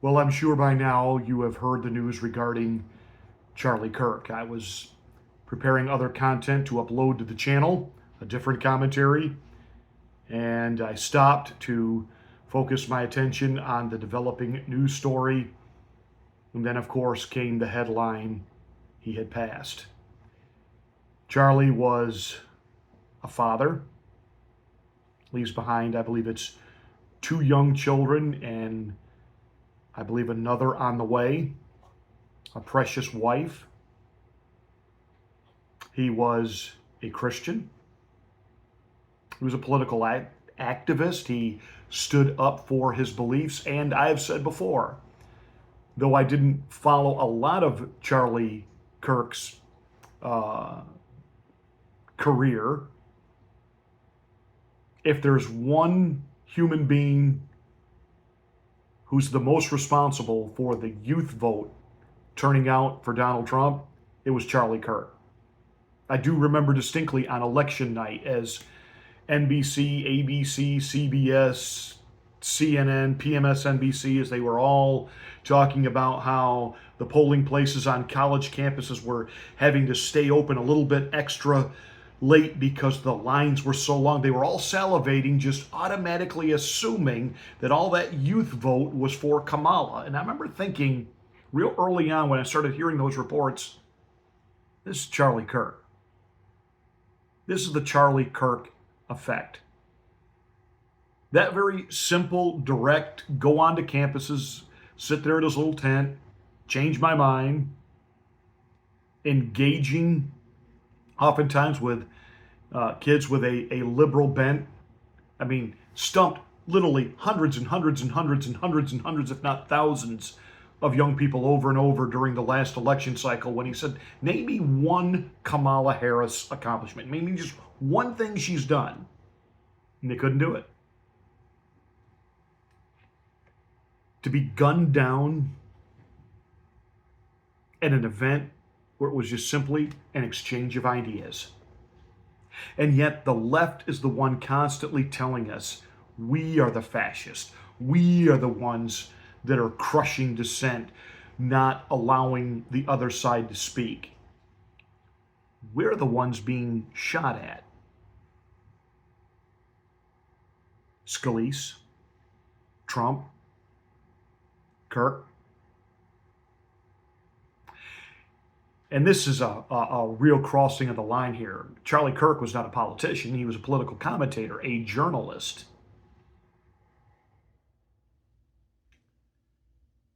Well, I'm sure by now you have heard the news regarding Charlie Kirk. I was preparing other content to upload to the channel, a different commentary, and I stopped to focus my attention on the developing news story. And then, of course, came the headline: he had passed. Charlie was a father, leaves behind, I believe it's two young children, and I believe another on the way, a precious wife. He was a Christian. He was a political activist. He stood up for his beliefs. And I've said before, though I didn't follow a lot of Charlie Kirk's uh, career, if there's one human being who's the most responsible for the youth vote turning out for Donald Trump, it was Charlie Kirk. I do remember distinctly on election night as NBC, ABC, CBS, CNN, PMSNBC, as they were all talking about how the polling places on college campuses were having to stay open a little bit extra late because the lines were so long. They were all salivating, just automatically assuming that all that youth vote was for Kamala. And I remember thinking real early on when I started hearing those reports, this is Charlie Kirk. This is the Charlie Kirk effect. That very simple, direct, go on to campuses, sit there at his little tent, change my mind, engaging oftentimes with kids with a liberal bent. I mean, stumped literally hundreds and hundreds and hundreds and hundreds and hundreds, if not thousands, of young people over and over during the last election cycle when he said, name me one Kamala Harris accomplishment. Name me just one thing she's done. And they couldn't do it. To be gunned down at an event where it was just simply an exchange of ideas. And yet the left is the one constantly telling us we are the fascists. We are the ones that are crushing dissent, not allowing the other side to speak. We're the ones being shot at. Scalise, Trump, Kirk. And this is a real crossing of the line here. Charlie Kirk was not a politician. He was a political commentator, a journalist.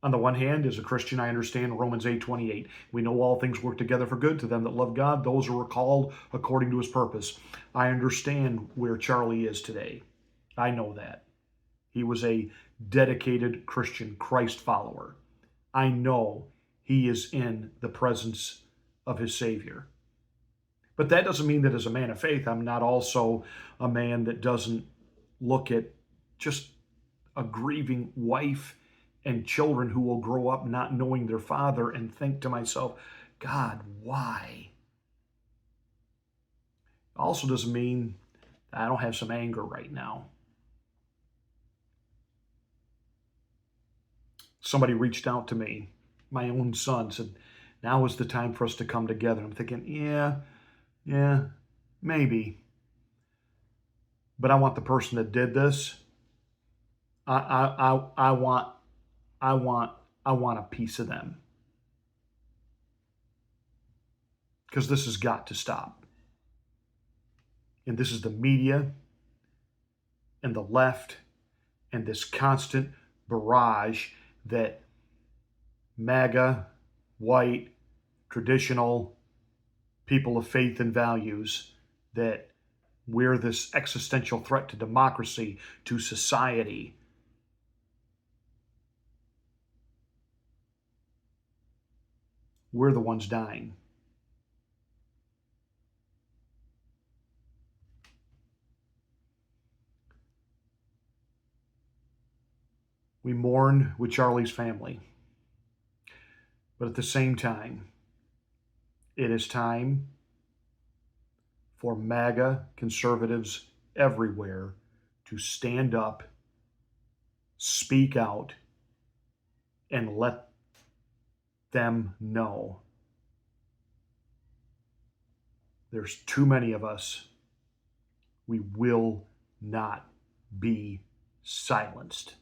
On the one hand, as a Christian, I understand Romans 8:28. We know all things work together for good to them that love God, those who are called according to his purpose. I understand where Charlie is today. I know that. He was a dedicated Christian Christ follower. I know he is in the presence of his Savior. But that doesn't mean that as a man of faith, I'm not also a man that doesn't look at just a grieving wife and children who will grow up not knowing their father and think to myself, God, why? It also doesn't mean that I don't have some anger right now. Somebody reached out to me, my own son, said, now is the time for us to come together. I'm thinking, yeah, maybe. But I want the person that did this, I want a piece of them. Because this has got to stop. And this is the media and the left and this constant barrage that MAGA, white, traditional people of faith and values, that we're this existential threat to democracy, to society. We're the ones dying. We mourn with Charlie's family. But at the same time, it is time for MAGA conservatives everywhere to stand up, speak out, and let them know there's too many of us. We will not be silenced.